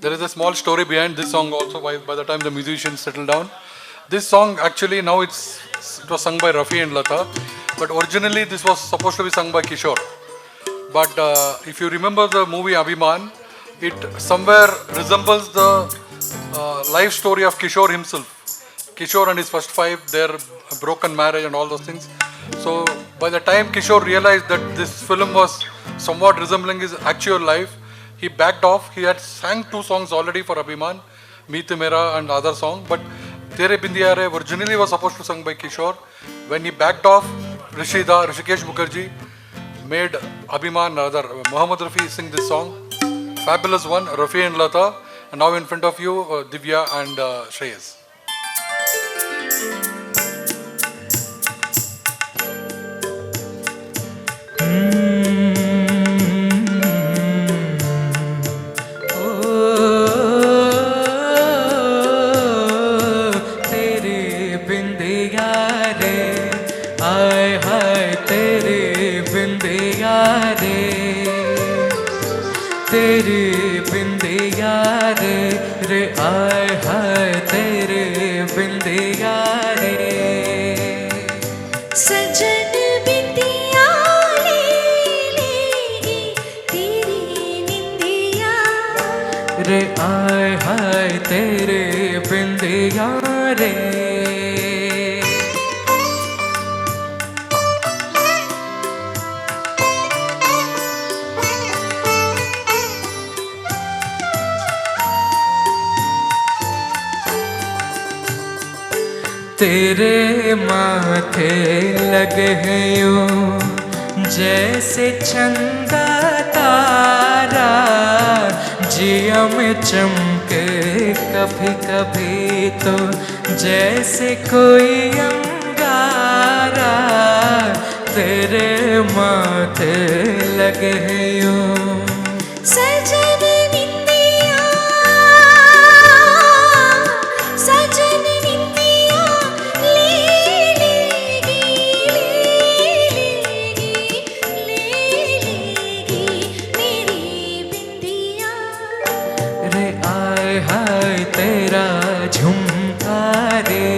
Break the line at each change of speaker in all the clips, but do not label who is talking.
There is a small story behind this song also. By the time the musicians settle down, this song actually now it was sung by Rafi and Lata, but originally this was supposed to be sung by Kishore. But if you remember the movie Abhiman, it somewhere resembles the life story of Kishore himself. Kishore and his first wife, their broken marriage and all those things. So by the time Kishore realized that this film was somewhat resembling his actual life, he backed off. He had sang 2 songs already for Abhiman, Meet Mera and other song, but Tere Bindiya originally was supposed to sung by Kishore. When he backed off, Rishikesh Mukherjee made Abhiman, Muhammad Rafi sing this song. Fabulous one, Rafi and Lata. And now in front of you, Divya and Shreyas.
तेरी बिंदिया रे रे आय हाय तेरे बिंदिया रे
सजन बिंदिया ले ले तेरी निंदिया
रे आय हाय तेरे बिंदिया रे तेरे माथे लगे हैं यूं जैसे चंदा तारा जिया में चमके कभी कभी तो जैसे कोई अंगारा तेरे माथे लगे हैं यूं
सजन
तेरा झुमका रे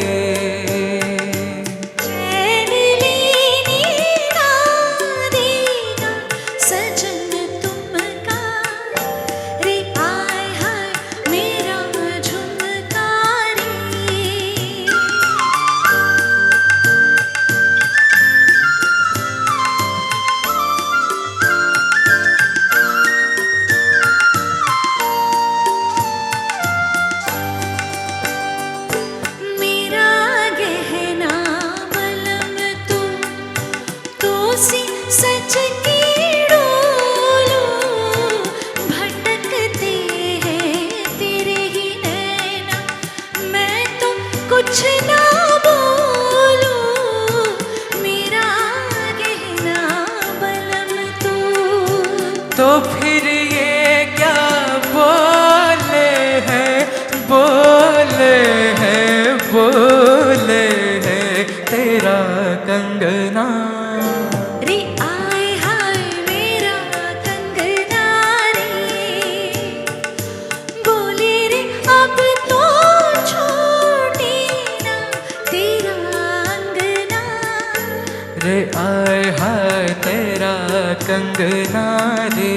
चैन लेने ना देगा सजन तुमका रे आय हाय मेरा झुमका रे सच की डोलो भटकते हैं तेरे ही नैना मैं तो कुछ ना बोलूं मेरा गहना बलम
तो फिर ये क्या बोले हैं बोले हैं बोले हैं तेरा कंगना रे आय हाय तेरा कंगना रे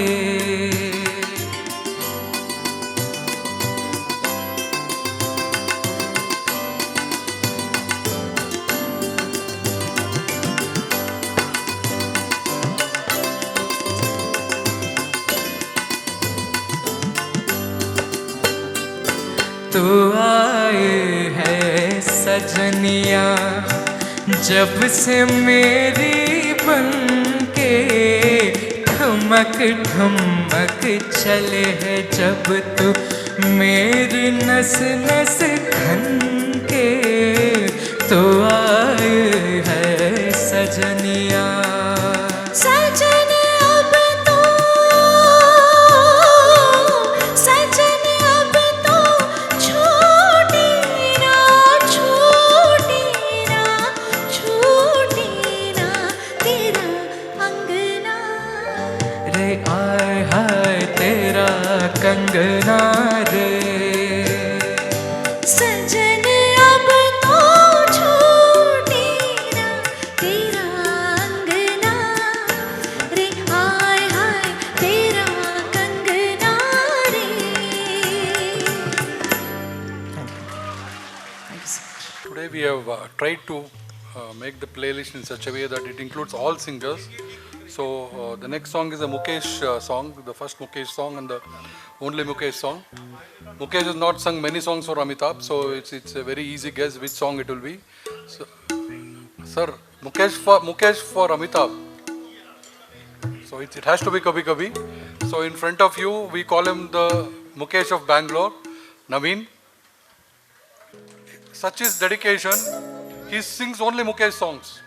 तू आए है सजनिया जब से मेरी बनके ठमक ठमक चले है जब तू मेरी नस नस खनके तो आए है सजनिया
सजन अब तो छूटे ना तेरा अंगना
रे आय हाय तेरा कंगना रे।
सजन अब तो छूटे ना तेरा अंगना रे, हाय हाय तेरा कंगना रे।
Today we have tried to make the playlist in such a way that it includes all singers. So the next song is a Mukesh song, the first Mukesh song and the only Mukesh song. Mukesh has not sung many songs for Amitabh, so it's a very easy guess which song it will be. So, sir, Mukesh for Amitabh. So it has to be Kabhi Kabhi. So in front of you, we call him the Mukesh of Bangalore, Naveen. Such is dedication. He sings only Mukesh songs.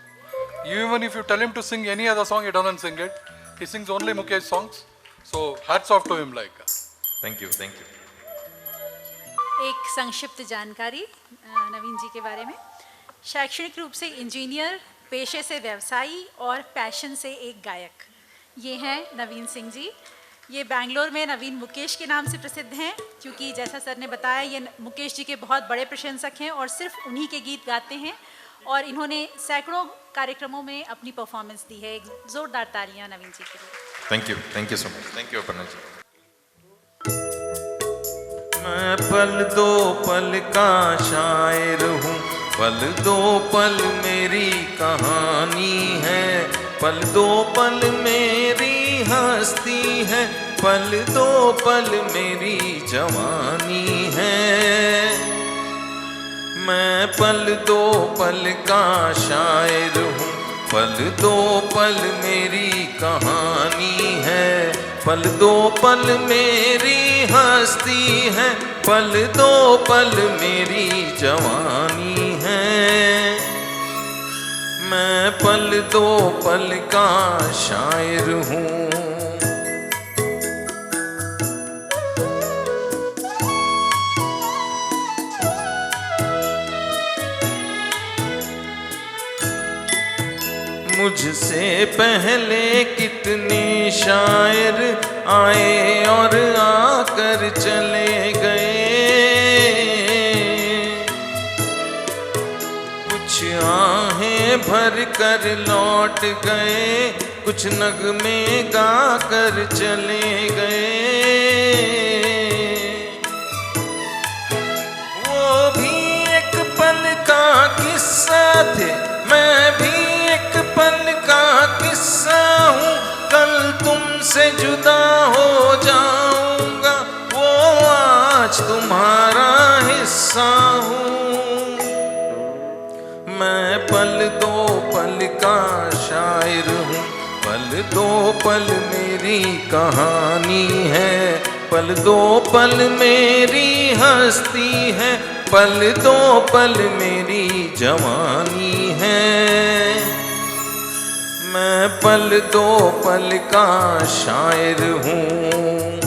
Even if you tell him to sing any other song, he doesn't sing it. He sings only Mukesh songs. So hats off to him.
Thank you
एक संक्षिप्त जानकारी नवीन जी के बारे में। शैक्षणिक रूप से engineer, पेशे से व्यवसायी और पैशन से एक गायक, ये हैं नवीन सिंह जी। ये बैंगलोर में नवीन मुकेश के नाम से प्रसिद्ध हैं, क्योंकि जैसा सर ने बताया ये मुकेश जी के बहुत बड़े प्रशंसक हैं और सिर्फ उन्हीं के गीत गाते हैं और इन्होंने सैकड़ों कार्यक्रमों में अपनी परफॉर्मेंस दी है। एक जोरदार तालियां नवीन जी के लिए।
Thank you so much, thank you Aparna ji. मैं पल दो पल का शायर हूँ, पल दो पल मेरी कहानी है, पल दो पल मेरी हस्ती है, पल दो पल मेरी जवानी है। मैं पल दो पल का शायर हूँ, पल दो पल मेरी कहानी है, पल दो पल मेरी हस्ती है, पल दो पल मेरी जवानी है। मैं पल दो पल का शायर हूँ। मुझसे पहले कितने शायर आए और आकर चले गए, कुछ आहें भर कर लौट गए, कुछ नगमे गा कर चले गए। वो भी एक पल का किस्सा थे, मैं भी एक पल का किस्सा हूँ, कल तुमसे जुदा हो जाऊंगा, वो आज तुम्हारा हिस्सा हूँ। मैं पल दो पल का शायर हूँ, पल दो पल मेरी कहानी है, पल दो पल मेरी हस्ती है, पल दो पल मेरी जवानी है। मैं पल दो पल का शायर हूँ।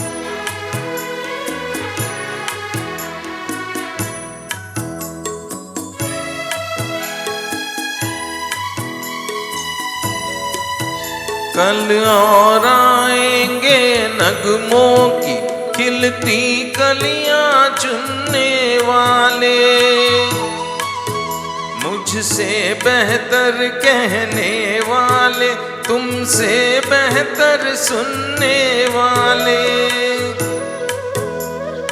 कल और आएंगे नगमों की खिलती कलियां चुनने वाले, मुझसे बेहतर कहने वाले, तुमसे बेहतर सुनने वाले।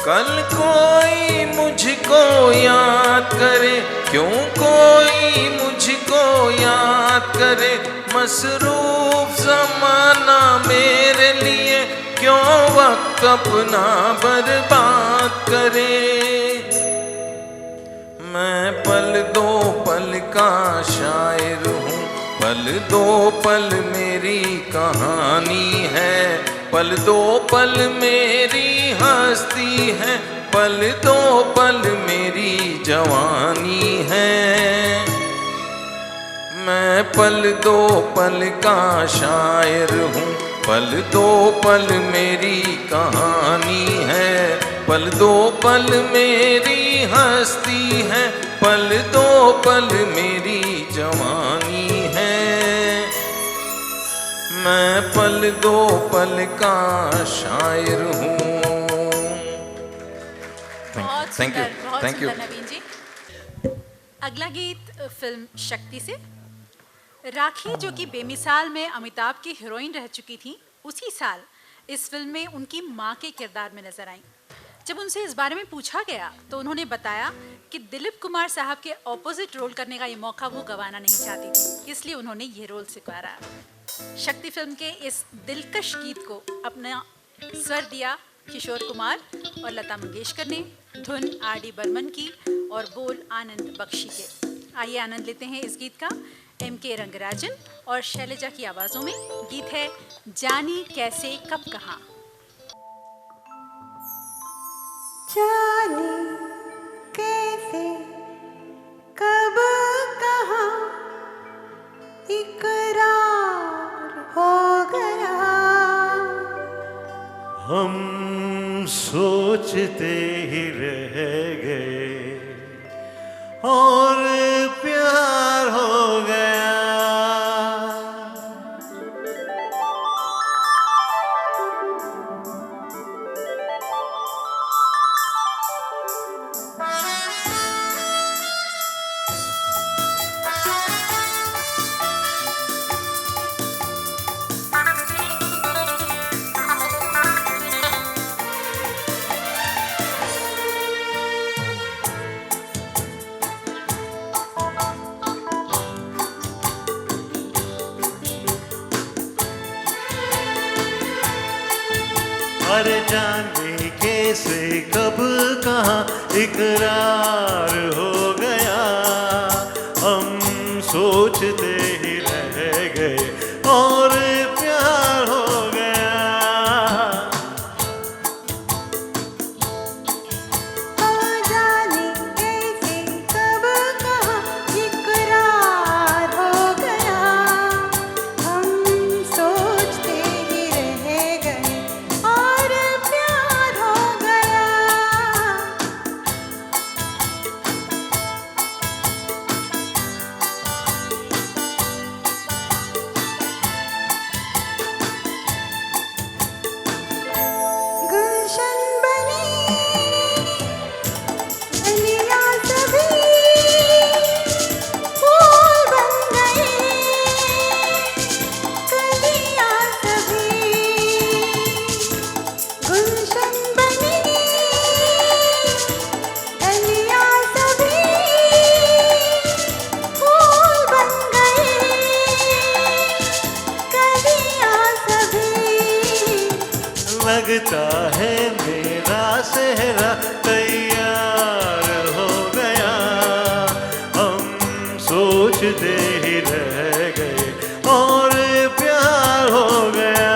कल कोई मुझको याद करे, क्यों कोई मुझको याद करे, मसरूफ ज़माना मेरे लिए क्यों वक्त अपना बर्बाद करे। मैं पल दो पल का शायर हूँ, पल दो पल मेरी कहानी है, पल दो पल मेरी हस्ती है, पल दो पल मेरी जवानी है। मैं पल दो पल का शायर हूँ, पल दो पल मेरी कहानी है, पल दो पल मेरी हस्ती है, पल दो पल मेरी जवानी है। मैं पल दो पल का शायर हूँ। Thank you.
सुंदर, बहुत
Thank you.
सुंदर नवीन जी। अगला गीत फिल्म शक्ति से। राखी जो कि बेमिसाल में अमिताभ की हीरोइन रह चुकी थी, उसी साल इस फिल्म में उनकी मां के किरदार में नजर आई। जब उनसे इस बारे में पूछा गया तो उन्होंने बताया कि दिलीप कुमार साहब के ऑपोजिट रोल करने का ये मौका वो गंवाना नहीं चाहती थी, इसलिए उन्होंने ये रोल स्वीकारा। शक्ति फिल्म के इस दिलकश गीत को अपना स्वर दिया किशोर कुमार और लता मंगेशकर ने, धुन आर.डी. बर्मन की और बोल आनंद बख्शी के। आइए आनंद लेते हैं इस गीत का। M.K. रंगराजन और शैलजा की आवाज़ों में गीत है जानी कैसे कब कहाँ।
जाने कैसे कब कहाँ इकरार हो गया,
हम सोचते ही रह गए और प्यार हो गया। अरे जाने कैसे कब कहाँ इकरार हो गया, हम सोचते ही रह गए और प्यार हो गया।
हाँ जाने कैसे कब कहाँ इकरार हो गया, हम सोचते ही रह गए और प्यार हो गया। गुलशन बनी गलियां सभी फूल बन गए, गलियां सभी गुलशन बनी गलियां सभी फूल बन गए, गलियां सभी।
लगता है मेरा सेहरा तैयार हो गया, हम सोचते ही रह गए और प्यार हो गया।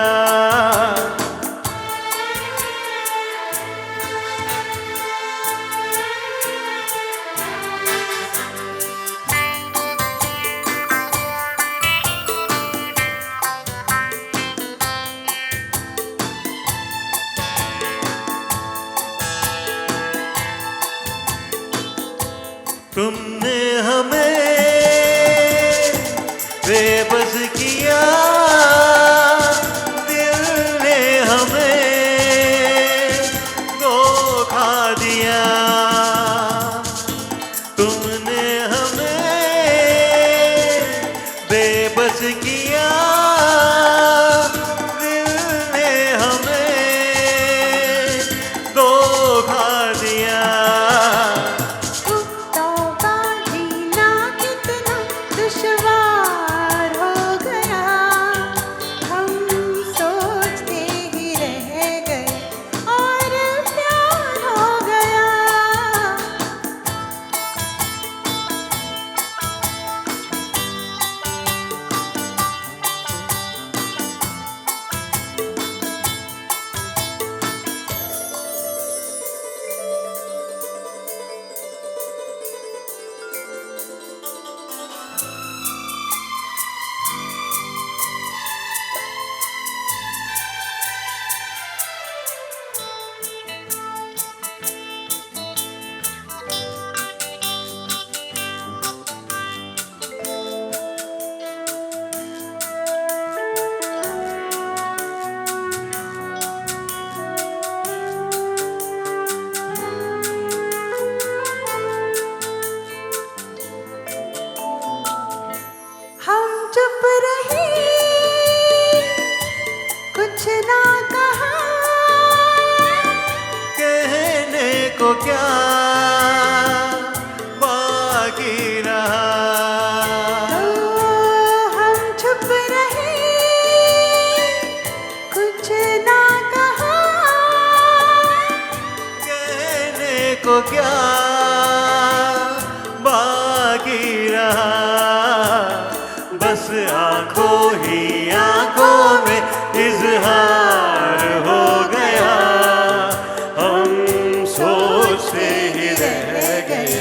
तुमने हमें बेबस किया, दिल ने हमें धोखा दिया। तुमने हमें बेबस किया, दिल ने हमें धोखा दिया।
तौबा
को क्या बाकी रहा।
हम छुप रहे, कुछ ना कहा,
कहने को क्या बाकी रहा। बस आंखों ही आंखों में इजहार हो गया। हम सोचते ही रह गए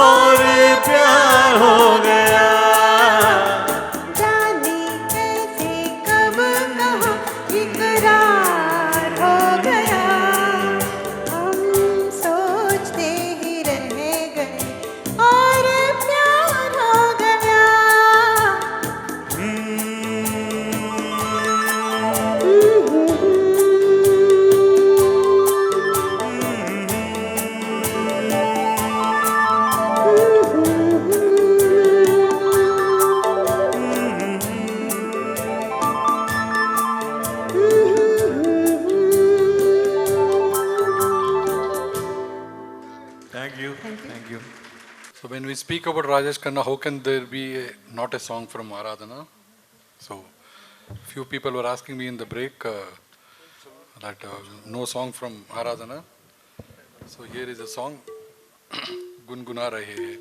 और प्यार हो गया।
जाने कैसे कब कहाँ इकरार हो गया। हम सोचते ही रह गए और प्यार हो गया।
Thank you. Thank you.
So when we speak about Rajesh Khanna, how can there be not a song from Aradhana? So few people were asking me in the break that no song from Aradhana. So here is a song, Gunguna Rahe Hai.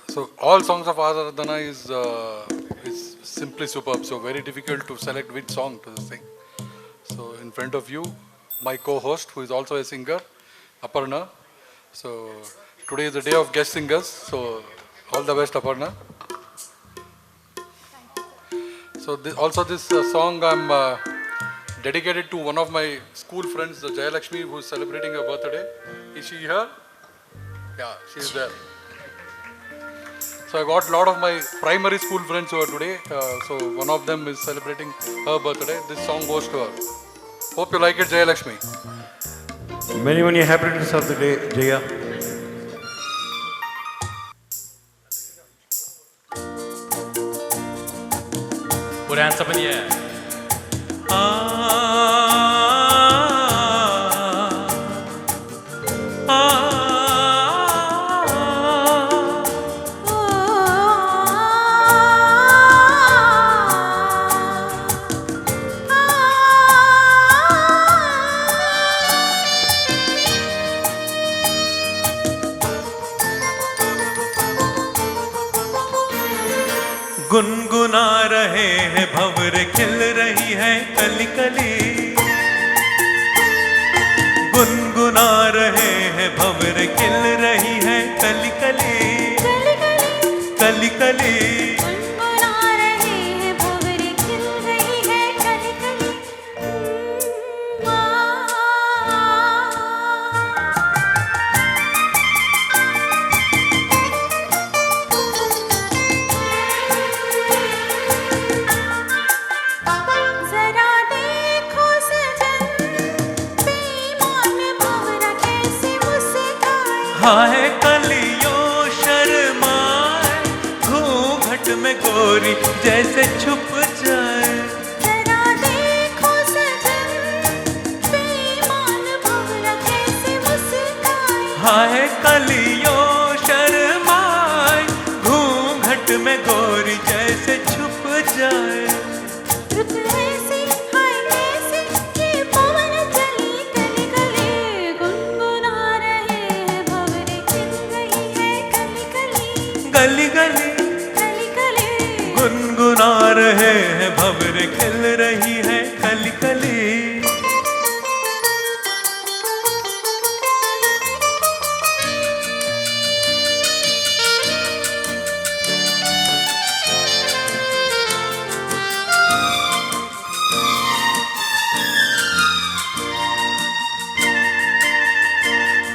So all songs of Aradhana is simply superb. So very difficult to select which song to sing. So in front of you, my co-host, who is also a singer, Aparna. So today is the day of guest singers. So all the best, Aparna. So this song I'm dedicated to one of my school friends, Jayalakshmi, who is celebrating her birthday. Is she here? Yeah, she is there. So I got a lot of my primary school friends who are today. So one of them is celebrating her birthday. This song goes to her. Hope you like it, Jayalakshmi.
Many, many happy returns of the day, Jaya.
Put hands up in the air.
गुनगुना रहे हैं भंवर खिल रही है कली कली। गुनगुना रहे हैं भंवर खिल रही है कली कली। कली कली
गुनगुना रहे हैं भंवर खिल रही है कली कली। जरा देखो सजन, बेईमान भंवरा कैसे मुस्काए।
हाय कलियों शर्माए, घूंघट में गोरी जैसे छुप जाए।
जरा देखो सजन, बेईमान भंवरा कैसे मुस्काए।
हाय कलियों शर्माए, घूंघट में गोरी जैसे छुप जाए।
रुत ऐसी हाय ऐसी ये पवन चली कली कली। गुनगुना रहे हैं भंवर खिल रही है कली कली।
गली गली
कली कली
गुनगुना रहे हैं भंवर खिल रही है कली कली।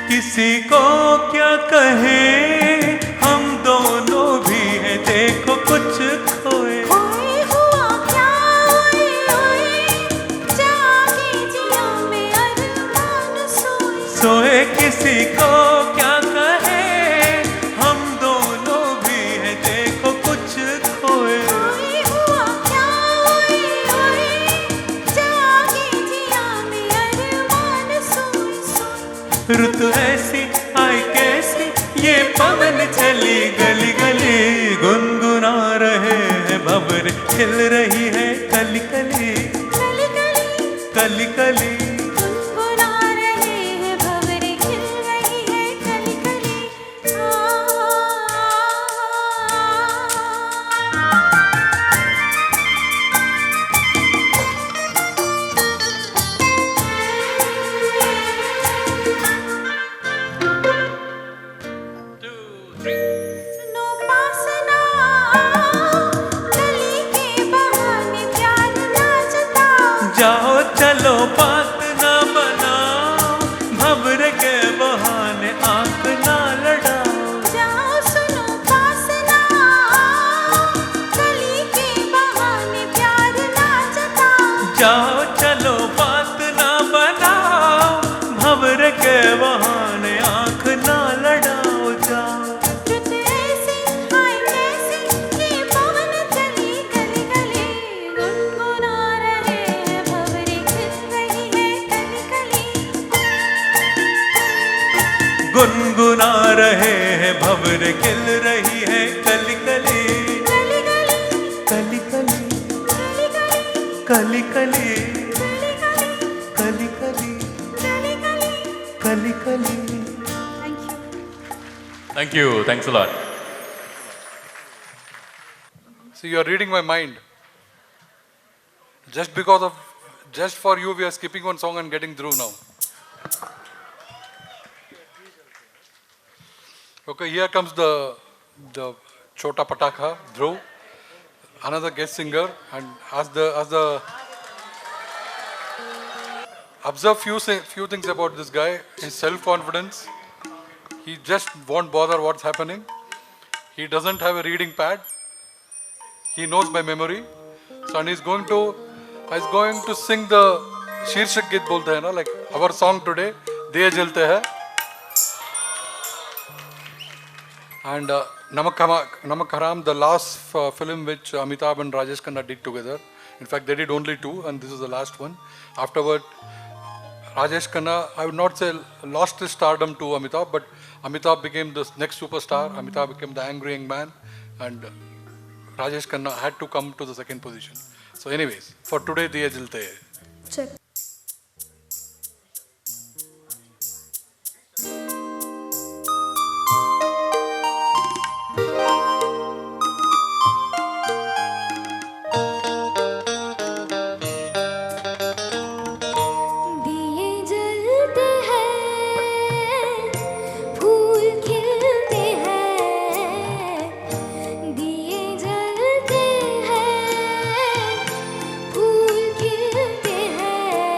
किसी को क्या कहें, हम दोनों भी हैं देखो कुछ खोए।
खोए हुआ क्या ओए ओए, जागे जिया में अरमान सोए।
सोए किसी को क्या कहें, हम दोनों भी हैं देखो कुछ खोए।
खोए हुआ क्या ओए ओए, जागे जिया में अरमान सोए सोए।
रुत ऐसी आए कैसी ये पवन चली गली गली, गुनगुना रहे हैं भंवरे खिल रही है कली कली
कली कली
कली कली।
गुनगुना रहे हैं भंवरे खिल रही है कली कली। सुनो पास ना गली के बहाने प्यार ना जताओ।
जाओ चलो बात ना बनाओ, भंवरे के बहाने आंख ना लड़ाओ।
जाओ सुनो पास ना गली के बहाने प्यार ना जताओ।
जाओ चलो बात ना बनाओ, भंवरे के बहाने आंख ना लड़ाओ। जाओ
रुत ऐसी हाय कैसी ये पवन चली गली गली, गुनगुना रहे हैं भंवरे खिल रही है कली कली।
गुनगुना रहे हैं भंवरे खिल रही है कली कली
कली
कली
कली
कली
कली
कली
कली
कली
कली
कली
कली
कली
कली कली।
कली।
Thank you.
Thank you. Thanks a lot.
See, you are reading my mind. Just for you, we are skipping one song and getting through now. Okay, here comes the Chota Pataka, Dhruv, another guest singer, and observe few things about this guy. His self-confidence. He just won't bother what's happening. He doesn't have a reading pad. He knows by memory. So and he's going to sing the Shirshak Git bolte hai na, like our song today, Diye Jalte Hai. And Namak Haram, the last film which Amitabh and Rajesh Khanna did together. In fact, they did only 2, and this is the last one. Afterward, Rajesh Khanna, I would not say lost his stardom to Amitabh, but Amitabh became the next superstar. Amitabh became the angry young man, and Rajesh Khanna had to come to the second position. So anyways, for today, Diye Jalte Hai.
Check. दिए जलते हैं, फूल खिलते हैं। दिए जलते हैं, फूल खिलते हैं।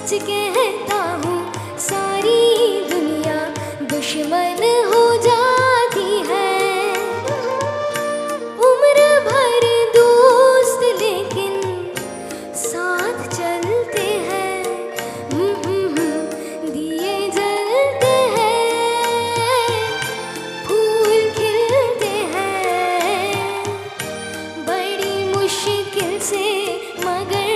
सच कहता हूँ सारी दुनिया दुश्मन हो जाती है। उम्र भर दोस्त लेकिन साथ चलते हैं। दिए जलते हैं, फूल खिलते हैं, बड़ी मुश्किल से मगर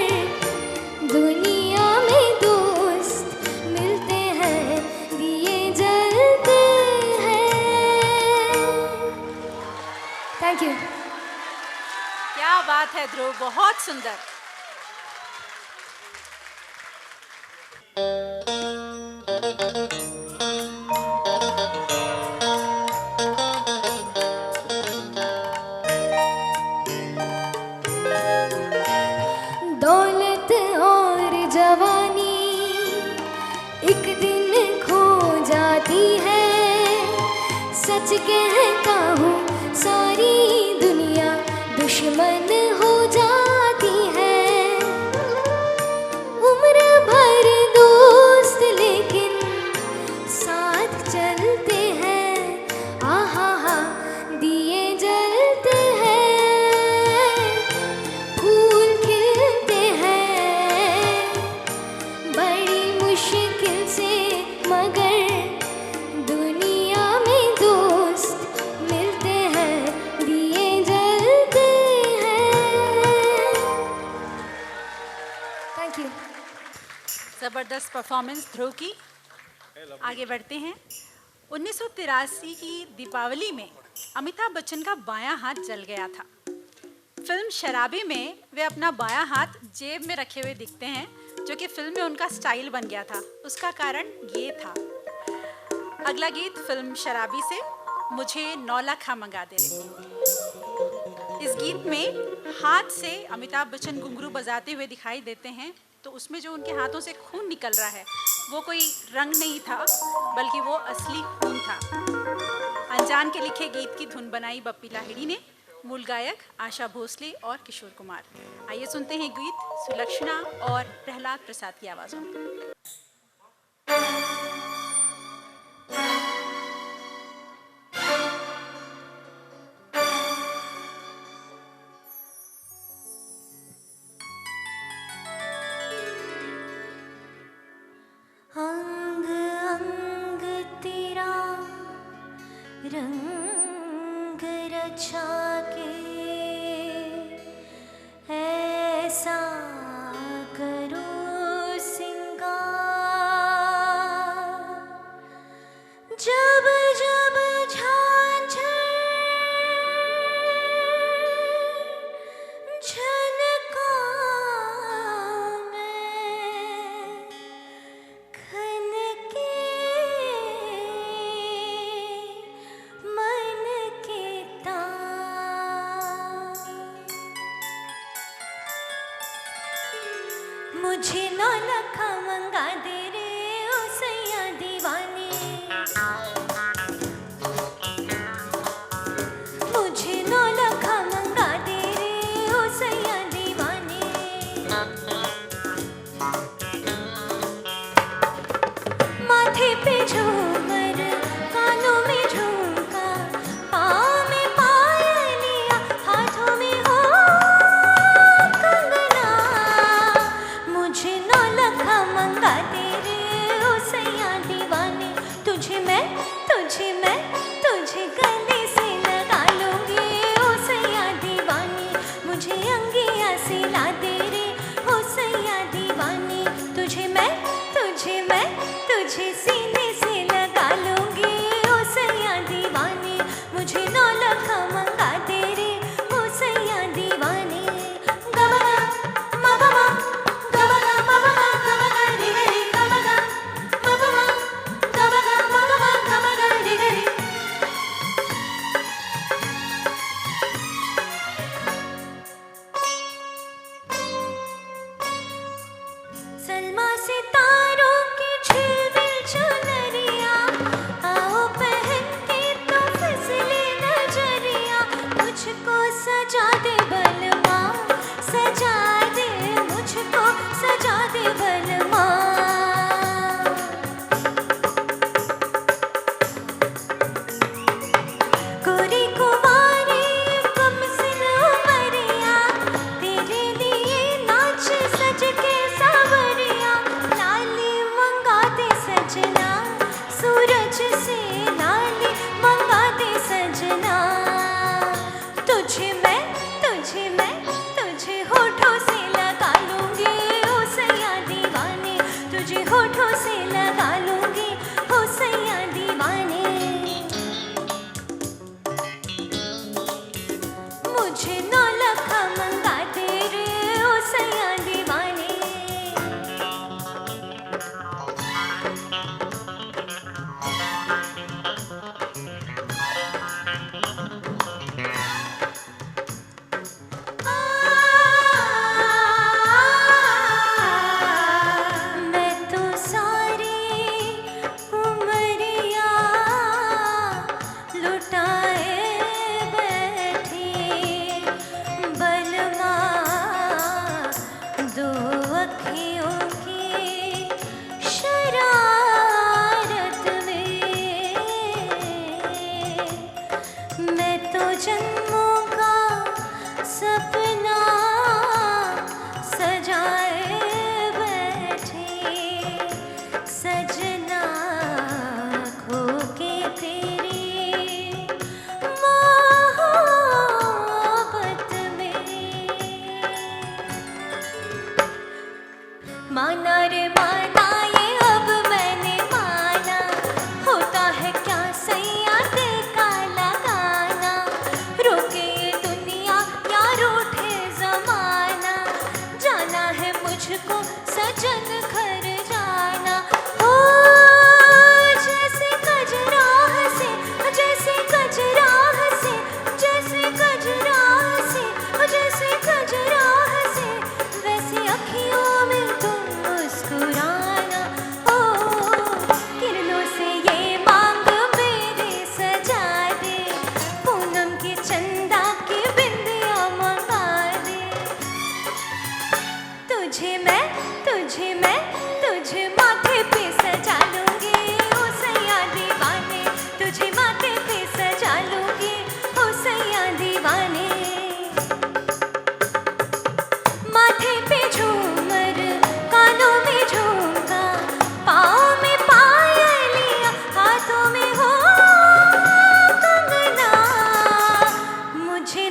दुनिया में दोस्त मिलते हैं, दिए जलते हैं। Thank you.
क्या बात है ध्रुव, बहुत सुंदर।
दौलत और जवानी एक दिन खो जाती है। सच कहता हूँ सारी दुनिया दुश्मन हो जाती है। उम्र भर दोस्त लेकिन साथ चलते हैं। आहा हा, दिए जलते हैं, फूल खिलते हैं, बड़ी मुश्किल से मगर दुनिया में दोस्त मिलते हैं, दिए जलते हैं। Thank you.
ज़बरदस्त परफॉर्मेंस ध्रुव की। आगे बढ़ते हैं। 1983 की दीपावली में अमिताभ बच्चन का बायां हाथ जल गया था। फिल्म शराबी में वे अपना बायां हाथ जेब में रखे हुए दिखते हैं, जो कि फिल्म में उनका स्टाइल बन गया था। उसका कारण ये था। अगला गीत फिल्म शराबी से, मुझे 9 लाख मंगा दे रे। इस गीत में हाथ से अमिताभ बच्चन घुंघरू बजाते हुए दिखाई देते हैं, तो उसमें जो उनके हाथों से खून निकल रहा है वो कोई रंग नहीं था, बल्कि वो असली खून था। अनजान के लिखे गीत की धुन बनाई बप्पी लाहिड़ी ने, मूल गायक आशा भोसले और किशोर कुमार। आइए सुनते हैं गीत सुलक्षणा और प्रहलाद प्रसाद की आवाज़ों में।
अंग अंग तेरा रंग रचा के ऐसा करो सिंगार, जब जब झांझर झलका मैं खन के मन के तार। मुझे 9 लाख मंगा दे रे ओ सैया दीवानी। मुझे 9 लाख मंगा दे रे ओ सैया दीवानी। माथे पे झूमर, कानों में झुमका, पाँव में पायलिया, हाथों में हो कंगना। मुझे 9 लाख मंगा दे रे ओ सैया दीवाने। तुझे मैं तुझे गले से लगा लूंगी ओ सैया दीवानी। मुझे अंगिया से ला दे रे ओ सैया दीवानी। तुझे मैं तुझे सीने से लगा लूंगी ओ सैया दीवानी। मुझे 9 लाख मंगा दे रे ओ सैया दीवानी। गबगा मबगा गबगा मबगा गबगा दिगरी गबगा मबगा गबगा मबगा गबगा दिगरी। सलमा सितारों की झिलमिल चुनरिया, आओ पहन के तो फिसले नजरिया। मुझको सजा दे बलमा, सजा दे मुझको, सजा दे बलमा।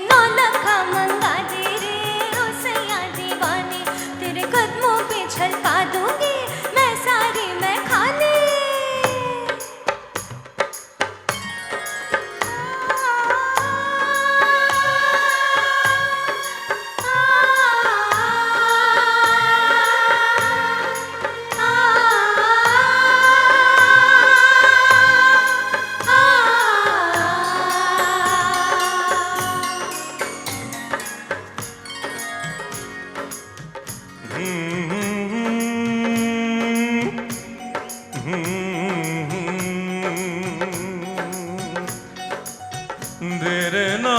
नौ लखा मंगा दे रे ओ सैया दीवाने, तेरे कदमों पे छलका दूंगी मैं सारी मैं खाने।
तेरे ना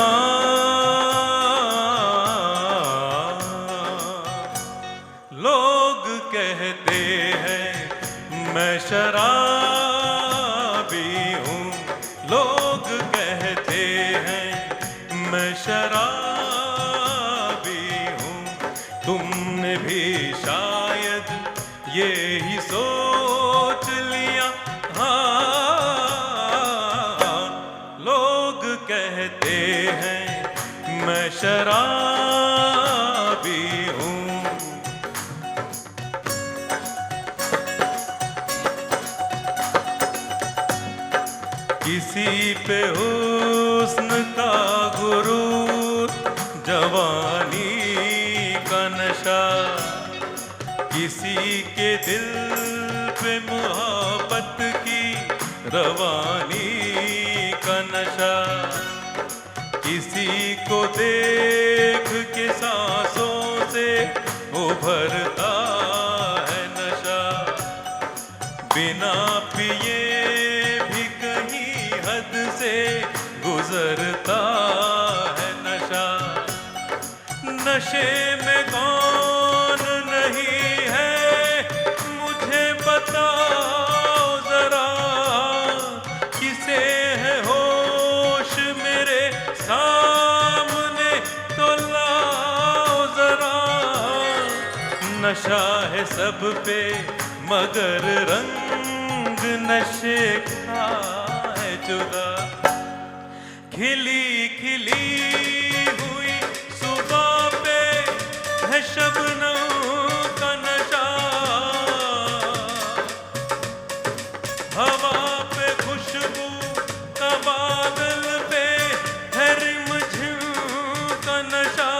लोग कहते हैं मैं शराबी हूँ, लोग कहते हैं मैं शराबी हूँ। तुमने भी शायद ये ही सोच लिया, हाँ लोग कहते हैं मैं शराबी हूँ। किसी पे हुस्न का गुरूर, जवानी का नशा, किसी के दिल पे मोहब्बत की रवानी का नशा, किसी को देख के सांसों से उभरता है नशा, बिना पिए भी कहीं हद से गुजरता है नशा। नशे में कौन नहीं है मुझे बताओ जरा, किसे है होश मेरे सामने तो लाओ जरा। नशा है सब पे मगर रंग नशे का है जुदा। खिली खिली हुई सुबह पे है शबनम का नशा, हवा पे खुशबू का बादल पे है रिमझिम का नशा।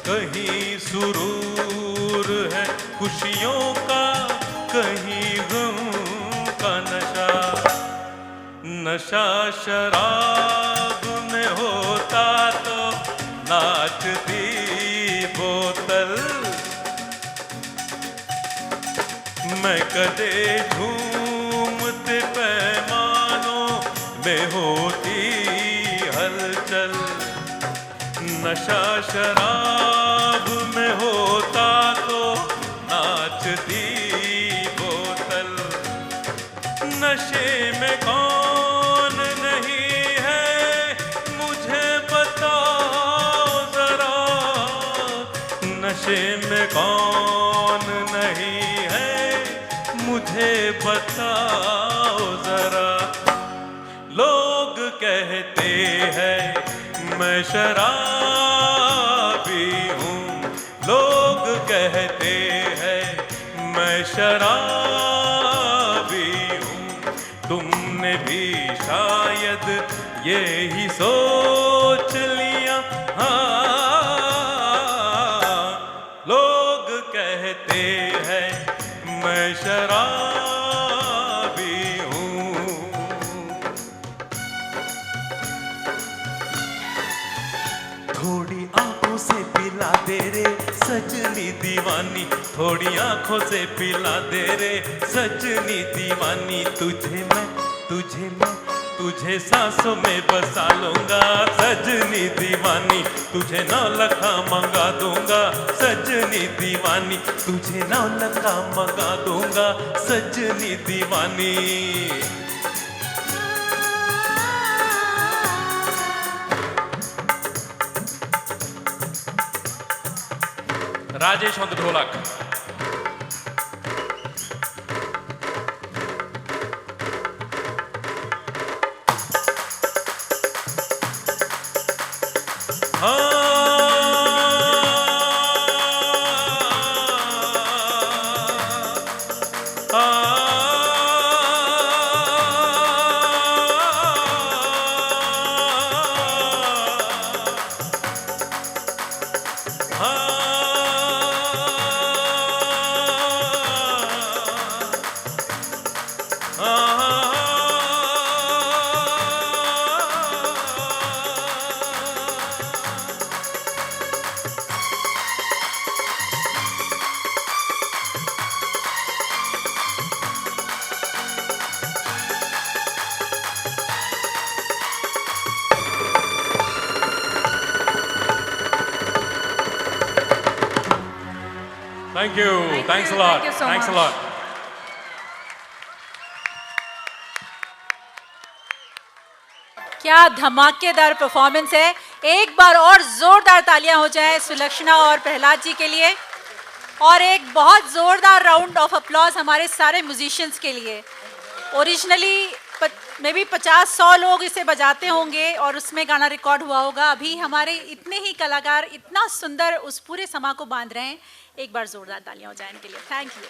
कहीं सुरूर है खुशियों का, कहीं गम का नशा। नशा शराब में होता तो नाचती बोतल, मैं कदे झूमते पैमानों में होती हलचल। नशा शराब में होता तो नाचती बोतल, नशे में कौन नहीं है मुझे बताओ जरा, नशे में कौन नहीं है मुझे बताओ जरा। लोग कहते हैं मैं शराबी हूँ, लोग कहते हैं मैं शराबी हूँ। तुमने भी शायद ये ही सोच लिया, हाँ लोग कहते हैं मैं शराबी हूँ।
थोड़ी आंखों से पिला दे रे सजनी दीवानी, थोड़ी आंखों से पिला दे रे सजनी दीवानी। तुझे सांसों में बसा लूंगा सजनी दीवानी, तुझे 9 लखा मंगा दूंगा सजनी दीवानी, तुझे 9 लखा मंगा दूंगा सजनी दीवानी।
राजेश on the ढोलक। Thank you. Thanks a lot.
Thank you so
Thanks a
much.
lot.
क्या धमाकेदार परफॉर्मेंस है। एक बार और जोरदार तालियां हो जाएं सुलक्षणा और प्रहलाद जी के लिए, और एक बहुत जोरदार राउंड ऑफ अप्लॉज हमारे सारे म्यूजिशियंस के लिए। ओरिजिनली मे बी 50-100 लोग इसे बजाते होंगे और उसमें गाना रिकॉर्ड हुआ होगा। अभी हमारे इतने ही कलाकार इतना सुंदर उस पूरे समा को बांध रहे हैं। एक बार जोरदार तालियां हो जाएं इनके लिए। Thank you.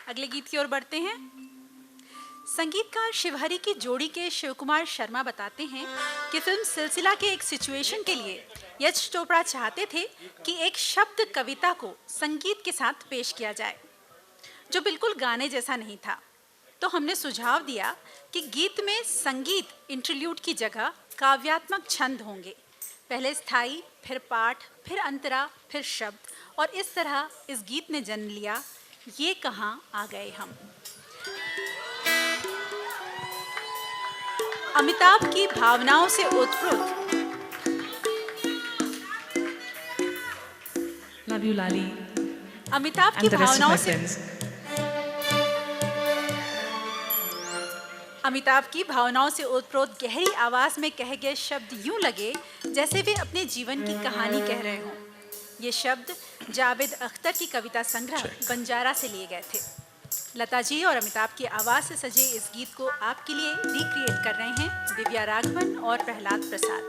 अगले गीत की ओर बढ़ते हैं। संगीतकार शिवहरी की जोड़ी के शिव कुमार शर्मा बताते हैं कि फिल्म सिलसिला के एक सिचुएशन के लिए यश चोपड़ा चाहते थे कि एक शब्द कविता को संगीत के साथ पेश किया जाए, जो बिल्कुल गाने जैसा नहीं था। तो हमने सुझाव दिया कि गीत में संगीत इंटरल्यूड की जगह काव्यात्मक छंद होंगे, पहले स्थाई, फिर पाठ, फिर अंतरा, फिर शब्द, और इस तरह इस गीत ने जन्म लिया ये कहाँ आ गए हम। अमिताभ की भावनाओं से ओतप्रोत
Love you, Lali.
अमिताभ की
And the rest of
भावनाओं
my
से
friends.
अमिताभ की भावनाओं से ओतप्रोत गहरी आवाज में कहे गए शब्द यूं लगे जैसे वे अपने जीवन की कहानी कह रहे हों। ये शब्द जावेद अख्तर की कविता संग्रह बंजारा से लिए गए थे। लता जी और अमिताभ की आवाज से सजे इस गीत को आपके लिए रिक्रिएट कर रहे हैं दिव्या राघवन और प्रहलाद प्रसाद।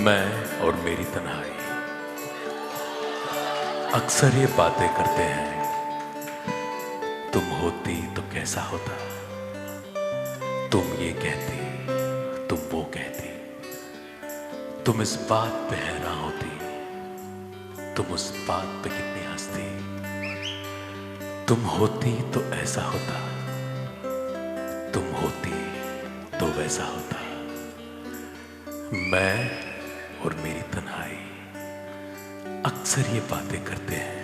मैं और मेरी तन्हाई अक्सर ये बातें करते हैं, तुम होती तो कैसा होता, तुम ये कहती, तुम वो कहती, तुम इस बात पे हैरान होती, तुम उस बात पे कितनी हंसती, तुम होती तो ऐसा होता, तुम होती तो वैसा होता। मैं और मेरी तन्हाई अक्सर ये बातें करते हैं।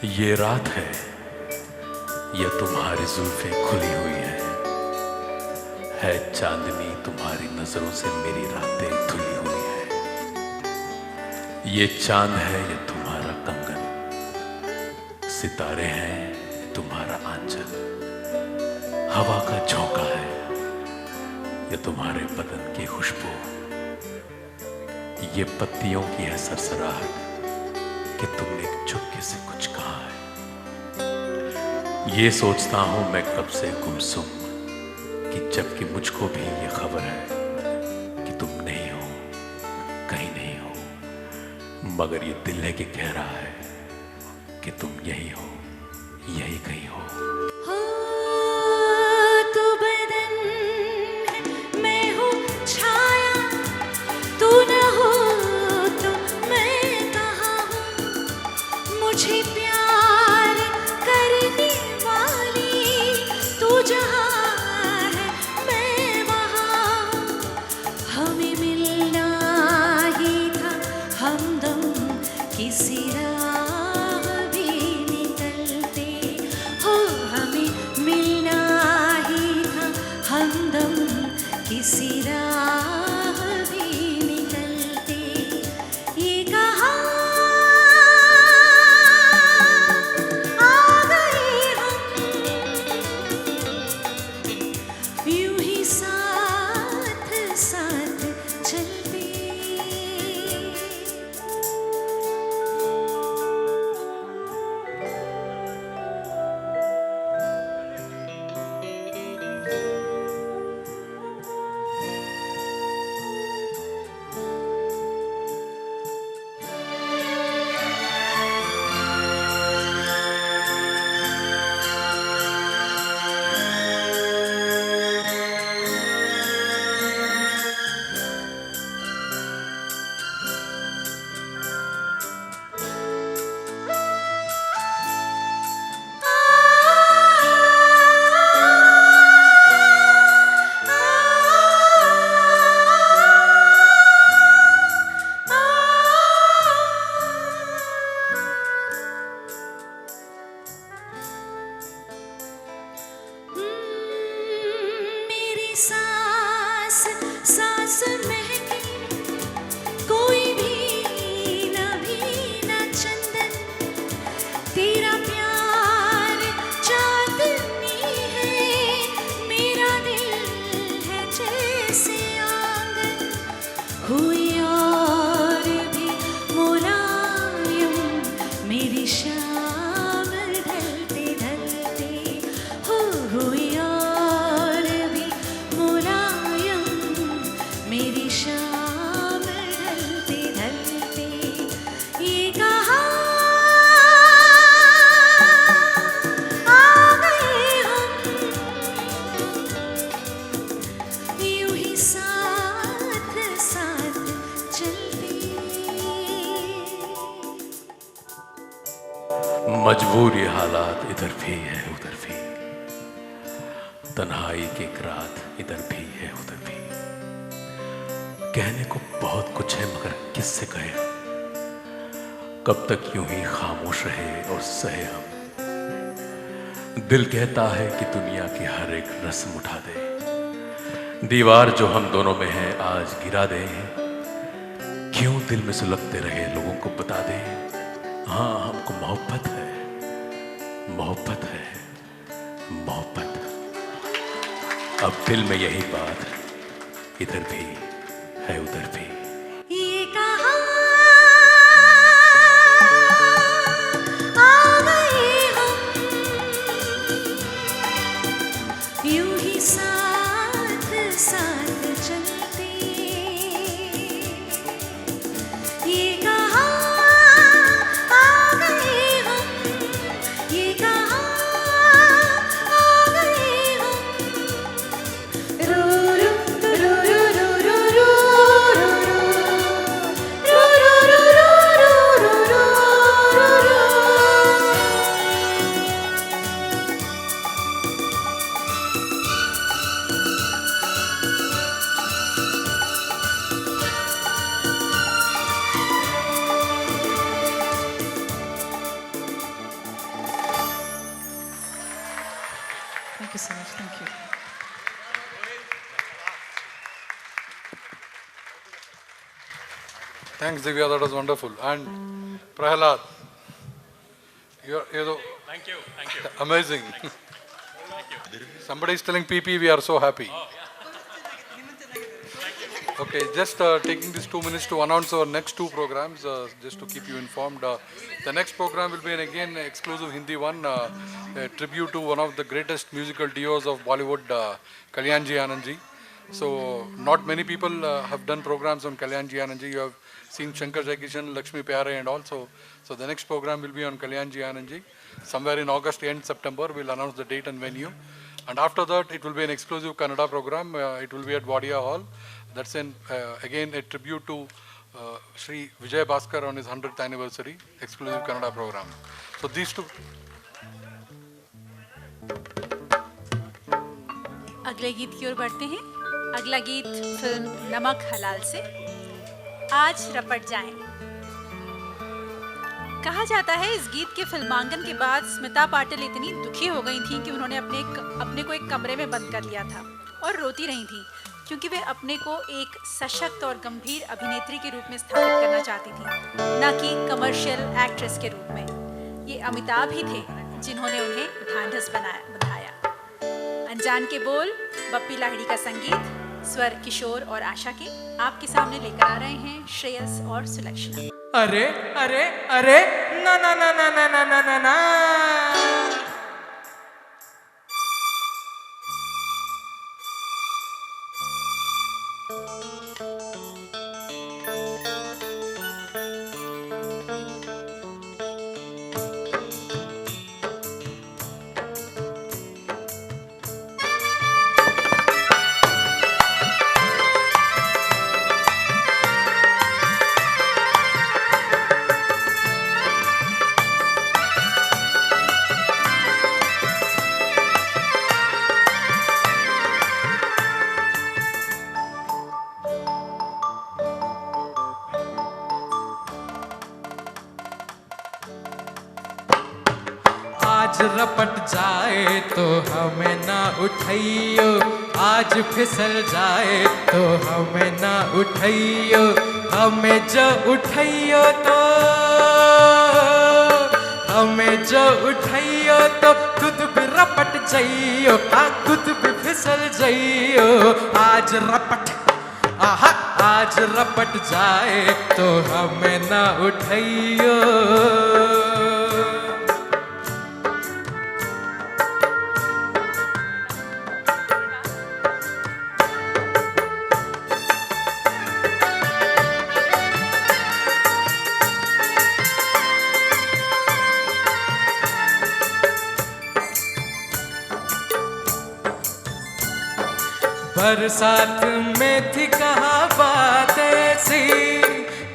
ये रात है या तुम्हारी जुल्फें खुली हुई है चांदनी तुम्हारी नजरों से मेरी रातें धुली हुई है। ये चांद है या तुम्हारा कंगन, सितारे हैं तुम्हारा आंचल, हवा का झोंका है या तुम्हारे बदन की खुशबू, ये पत्तियों की है सरसराहट कि तुमने चुपके से कुछ कहा है। ये सोचता हूं मैं कब से गुमसुम कि जबकि मुझको भी ये खबर है कि तुम नहीं हो, कहीं नहीं हो, मगर ये दिल है कि कह रहा है कि तुम यही हो, यही कहीं हो।
हो तू बदन है, मैं हूँ छाया, तू न हो तो मैं कहाँ हूँ। मुझे प्यार करने वाली तू जहाँ है मैं वहाँ हूँ। हमें मिलना ही था हमदम किसी राह भी निकलते हो। हमें मिलना ही था हमदम किसी राह भी निकलते। ये कहाँ आ गए हम, यूं ही साथ साथ चलते। मेरी सांस सांस महके, कोई भी न चंदन। तेरा प्यार चांदनी है, मेरा दिल है जैसे आंगन। हुई और भी मुलायम मेरी शाम ढलते ढलते हो। हुई और भी मुलायम मेरी शाम ढलते ढलते। ये कहाँ आ गए हम, यूं ही साथ साथ चलते।
मजबूर ये हालात इधर भी है उधर भी, तन्हाई की एक रात इधर भी है उधर भी। कहने को बहुत कुछ है मगर किससे कहे, कब तक यूं ही खामोश रहे और सहे हम। दिल कहता है कि दुनिया की हर एक रस्म उठा दे, दीवार जो हम दोनों में है आज गिरा दे। क्यों दिल में सुलगते रहे लोगों को बता दे, हाँ हमको मोहब्बत है, मोहब्बत है, मोहब्बत। अब दिल में यही बात इधर भी है उधर भी।
ये कहाँ आ गए हम, यूं ही साथ साथ चलते। ये कहाँ आ गए हम, ये कहाँ आ गए हम। रू रू रू रू रू रू रू रू रू।
Thanks, Divya. That was wonderful. And Prahalad, you're
Thank you. Thank you.
amazing. Somebody is telling PP, we are so happy. Okay, just taking these 2 minutes to announce our next 2 programs, just to keep you informed. The next program will be again exclusive Hindi one, a tribute to one of the greatest musical duos of Bollywood, Kalyanji Anandji. So, not many people have done programs on Kalyanji Anandji. You have seen Shankar Jaikishan, Lakshmi Pyare and also. So, the next program will be on Kalyanji Anandji. Somewhere in August, end September, we'll announce the date and venue. And after that, it will be an exclusive Kannada program. It will be at Wadia Hall. That's again a tribute to Sri Vijay Bhaskar on his 100th anniversary, exclusive Kannada program. So these 2.
अगले गीत की ओर बढ़ते हैं। अगला गीत film नमक हलाल से, आज रपट जाएं। कहा जाता है इस गीत के फिल्मांकन के बाद स्मिता पाटिल इतनी दुखी हो गई थीं कि उन्होंने अपने को एक कमरे में बंद कर लिया था और रोती रही थीं, क्योंकि वे अपने को एक सशक्त और गंभीर अभिनेत्री के रूप में स्थापित करना चाहती थीं, न कि कमर्शियल एक्ट्रेस के रूप में। ये अमिताभ ही थे जिन्होंने उन्हें ढांढस बंधाया। अनजान के बोल, बप्पी लाहिड़ी का संगीत, स्वर किशोर और आशा के, आपके सामने लेकर आ रहे हैं श्रेयस और सुलक्षणा।
अरे अरे अरे ना ना ना ना ना ना ना ना ना। आज रपट जाए तो हमें ना उठाइयो, आज फिसल जाए तो हमें ना उठाइयो, हमें जो उठाइयो तो खुद भी रपट जाइयो, खुद भी फिसल जाइयो। आज रपट आज रपट जाए तो हमें ना उठाइयो। बरसात में थी कहाँ बात ऐसी,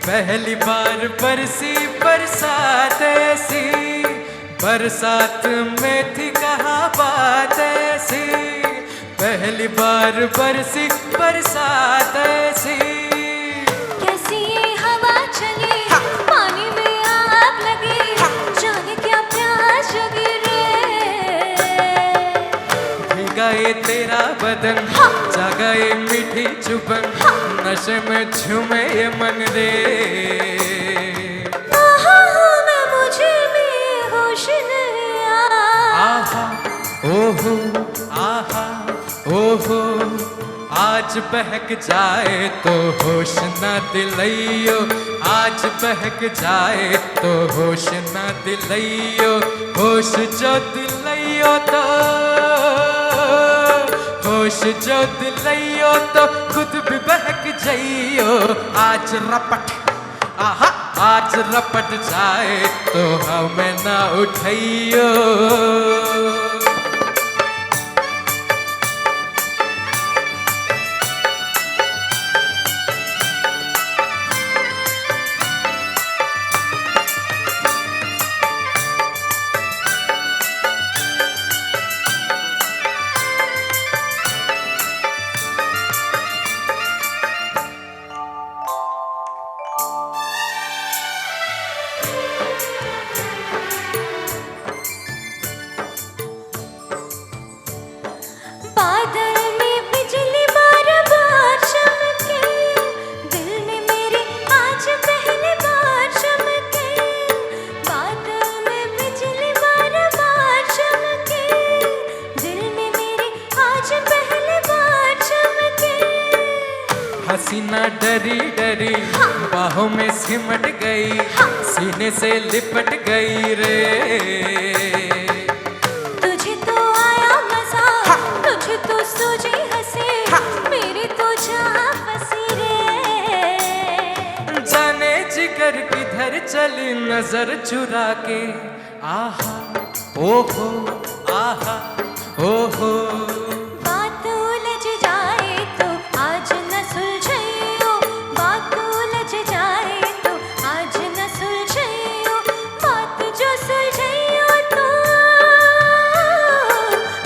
पहली बार बरसी बरसात ऐसी। बरसात में थी कहाँ बात ऐसी, पहली बार बरसी बरसात ऐसी।
कैसी ये हवा चली, पानी में आग लगी, जाने क्या प्यास जगी रे।
भीगाए तेरा बदन, जागाए मीठी चुबन, नशे में झूमे ये मन रे।
मैं मुझे भी होश नहीं
आहा ओहो आहा ओहो, आज बहक जाए तो होश न दिलाइयो, आज बहक जाए तो होश न दिलाइयो। होश जो दिलाइयो तो होश जो दिलाइयो तो खुद भी बहक जाइयो। आज रपट आज रपट जाए तो हमें ना उठाइयो। हसीना डरी डरी बाहों में सिमट गई, सीने से लिपट गई रे।
तुझे तो आया मजा, तुझे तो सूझी हंसी, मेरी तो जहाँ फंसी रे।
जाने जिगर किधर चली नजर चुरा के, आहा ओहो आहा ओहो।
बात उलझ जाए तो आज न सुलझाइयो, बात उलझ जाए तो आज न सुलझाइयो, बात जो सुलझाइयो तो,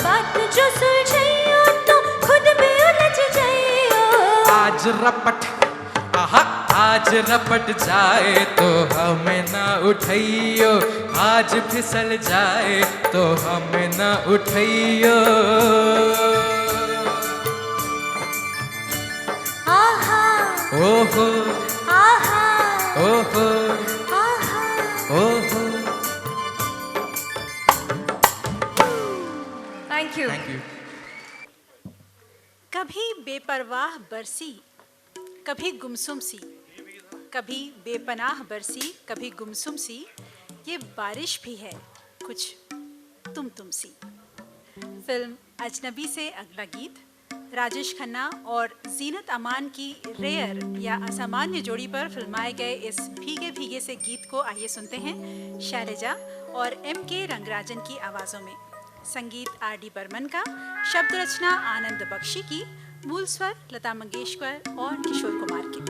बात जो सुलझाइयो तो खुद भी उलझ जाइयो।
आज रपट आहा आज रपट जाए तो हमें ना उठाइयो, आज फिसल जाए तो हमें ना उठाइयो।
आहा
ओहो
आहा
ओहो
आहा।
ओहो।
Thank you.
Thank you.
कभी बेपरवाह बरसी, कभी गुमसुम सी, कभी बेपनाह बरसी, कभी गुमसुम सी, ये बारिश भी है कुछ तुम सी। फिल्म अजनबी से अगला गीत राजेश खन्ना और जीनत अमान की रेयर या असामान्य जोड़ी पर फिल्माए गए इस भीगे भीगे से गीत को आइए सुनते हैं शैलजा और M.K. रंगराजन की आवाज़ों में। संगीत R.D. बर्मन का, शब्द रचना आनंद बख्शी की, मूल स्वर लता मंगेशकर और किशोर कुमार के।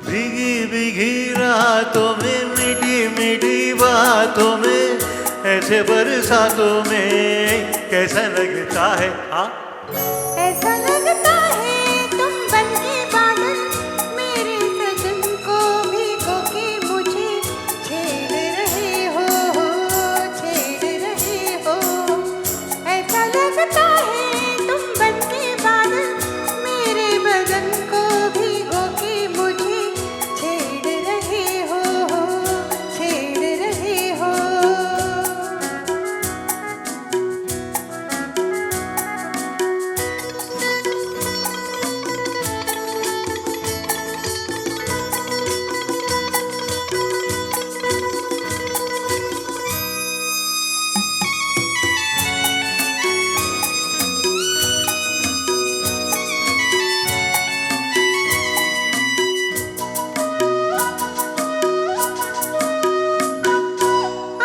भीगी भीगी रातों में, मीठी मीठी बातों में, ऐसे बरसातों में कैसा लगता है। हाँ
ऐसा लगता है तुम बनके बादल, मेरे सजन को भिगो के मुझे छेड़ रहे हो, छेड़ रहे हो। ऐसा लगता है तुम बनके बादल, मेरे बदन को भिगो के मुझे छेड़ रहे हो, छेड़ रहे हो।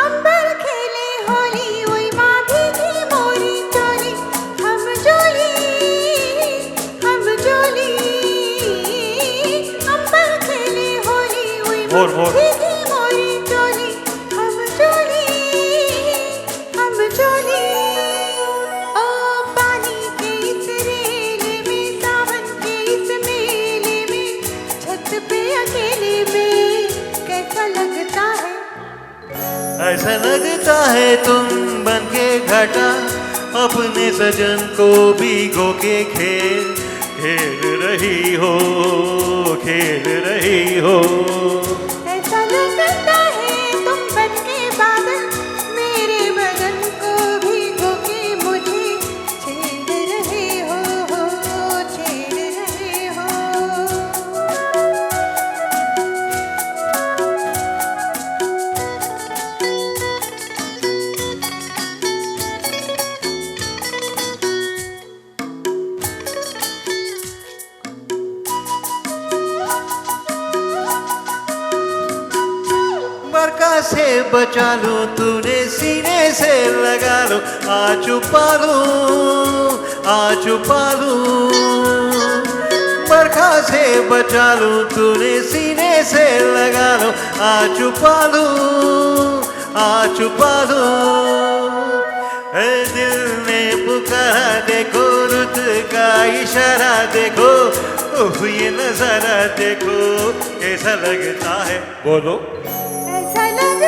अंबर खेले होली, ओई माँ भीगी मोरी चोली, हम जोली, हम जोली। अंबर खेले होली, ओई माँ
मोर, मोर।
भीगी मोरी चोली, हम जोली, हम जोली। ओ पानी के इस रेले में, सावन के इस मेले में, छत पे अकेले में कैसा लगता है।
ऐसा लगता है तुम बनके घटा, अपने सजन को भिगो के खेल खेल रही हो, खेल रही हो।
ऐसा लगता है तुम बनके बादल, मेरे बदन को भिगो के मुझे छेड़ रहे हो, छेड़ रहे हो।
बरखा से बचा लूं, तूने सीने से लगा लो, आ छुपा लूं, आ छुपा लूं। बरखा से बचा लूं, तूने सीने से लगा लो, आ छुपा लूं, आ छुपा लूं। ए दिल ने पुकारा देखो, रुत का इशारा देखो, उफ ये नजारा देखो, कैसा लगता है। बोलो
ऐसा लगता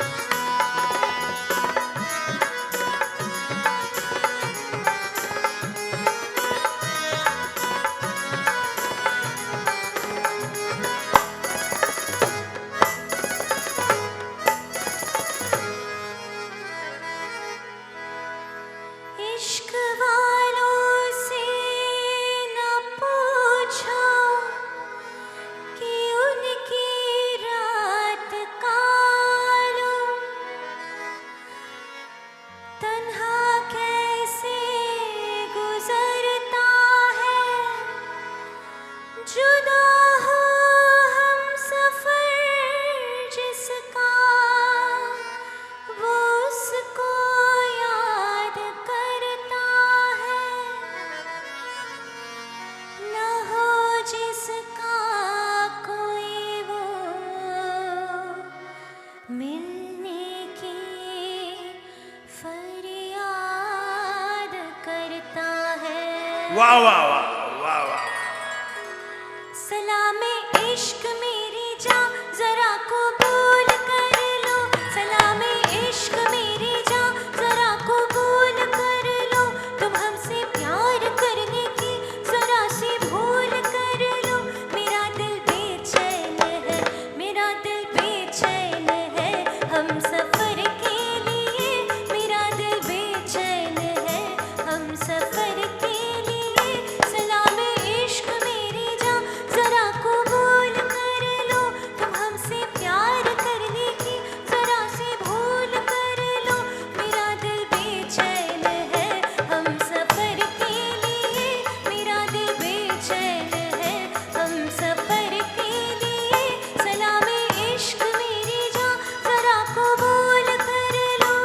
वाह वाह वाह वाह वाह
सलामे इश्क मेरी जान जरा कबूल कर लो, सलामे इश्क मेरी जान जरा कबूल कर लो, तुम हमसे प्यार करने की जरा सी भूल कर लो, मेरा दिल बेचैन है, मेरा दिल बेचैन है, हम सफर के लिए, मेरा दिल बेचैन है, हम सफर के लिए, सलामे इश्क मेरी जान जरा कबूल कर लो, तुम हमसे प्यार करने की जरा सी भूल कर लो, मेरा दिल बेचैन है, हम सफर के लिए, मेरा दिल बेचैन है, हम सफर के लिए, सलामे इश्क मेरी जान जरा कबूल कर लो।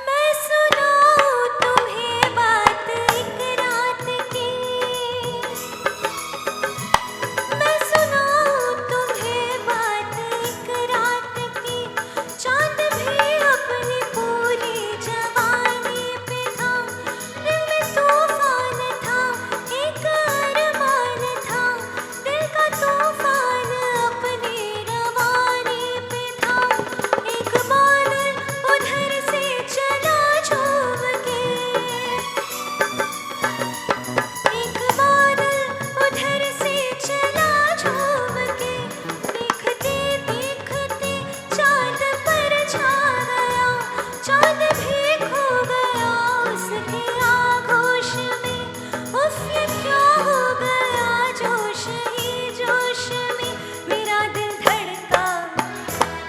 मैं सुनाऊं तुम्हें बात एक रात की, मैं सुनाऊं तुम्हें बात एक रात की, चांद भी अपनी पूरी जवानी पे था, दिल में तूफान था, एक अरमान था, दिल का तूफान अपनी रवानी पे था, एक बादल उधर से चला झूम के, एक बादल उधर से चला झूम के, देखते देखते चांद पर छा गया, चांद भी खो गया उसके आगोश में, उफ ये क्या हो गया जोश ही जोश में, मेरा दिल धड़का,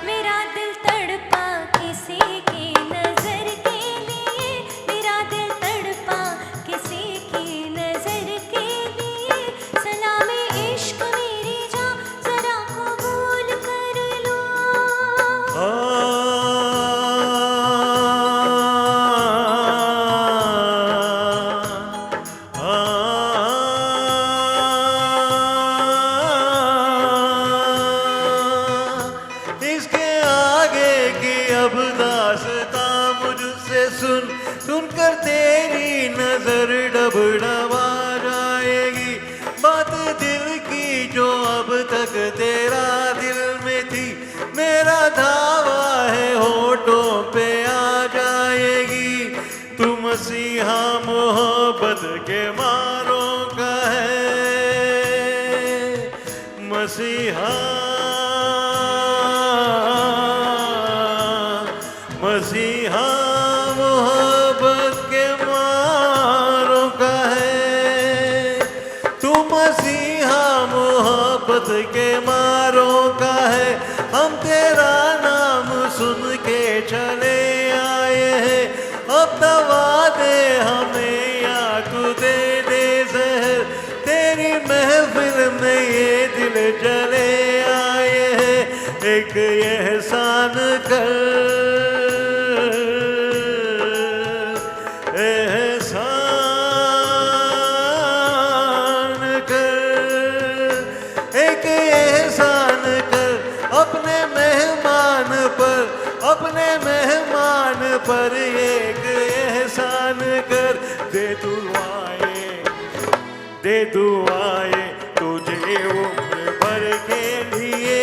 मेरा दिल तड़पा किसी की नजर के लिए, मेरा दिल तड़पा किसी की नजर के लिए, सलामे इश्क मेरी जान जरा कबूल कर लो।
इसके आगे की अब दास्तां मुझसे सुन, सुनकर तेरी नजर डबडबा जाएगी, बात दिल की जो अब तक तेरा दिल में थी, मेरा धावा है होठों पे आ जाएगी, तू मसीहा मोहब्बत के मारों का है, मसीहा मसीहा मोहब्बत के मारों का है, तू मसीहा मोहब्बत के मारों का है, हम तेरा नाम सुन के चले आए हैं, अब दवा दे हमें या तू दे दे जहर, तेरी महफिल में ये दिल जले आए हैं, एक एहसान कर, एहसान कर, एक एहसान कर अपने मेहमान पर, अपने मेहमान पर एक एहसान कर, दे दुआएं, दे दुआएं तुझे उम्र भर के लिए,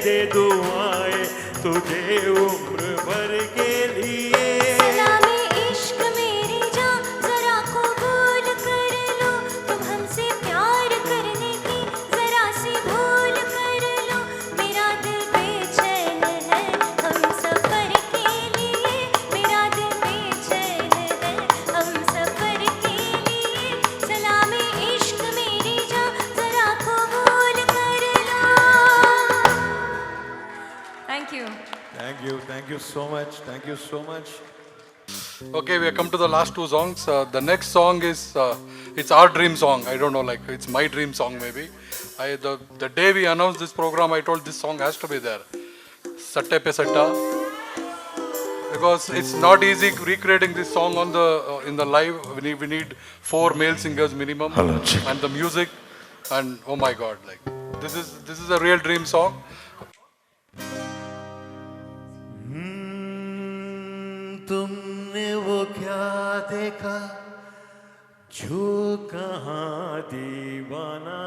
दे दुआएं तुझे उम्र भर के लिए,
सलामे इश्क मेरी जान जरा कबूल कर लो, तुम हमसे प्यार करने की जरा सी भूल कर लो, मेरा दिल बेचैन है, हम सफर के लिए, मेरा दिल बेचैन है, हम सफर के लिए, सलामे इश्क मेरी जान जरा कबूल कर लो। Thank you.
thank you so much, thank you so much.
Okay, we have come to the last two songs. The next song is it's our dream song. I don't know, like it's my dream song maybe. The day we announced this program, I told this song has to be there. Satte pe satta. because it's not easy recreating this song on the in the live. We need 4 male singers minimum.
Hello, check.
And the music, and oh my God, like this is a real dream song.
तुमने वो क्या देखा
जो कहाँ दीवाना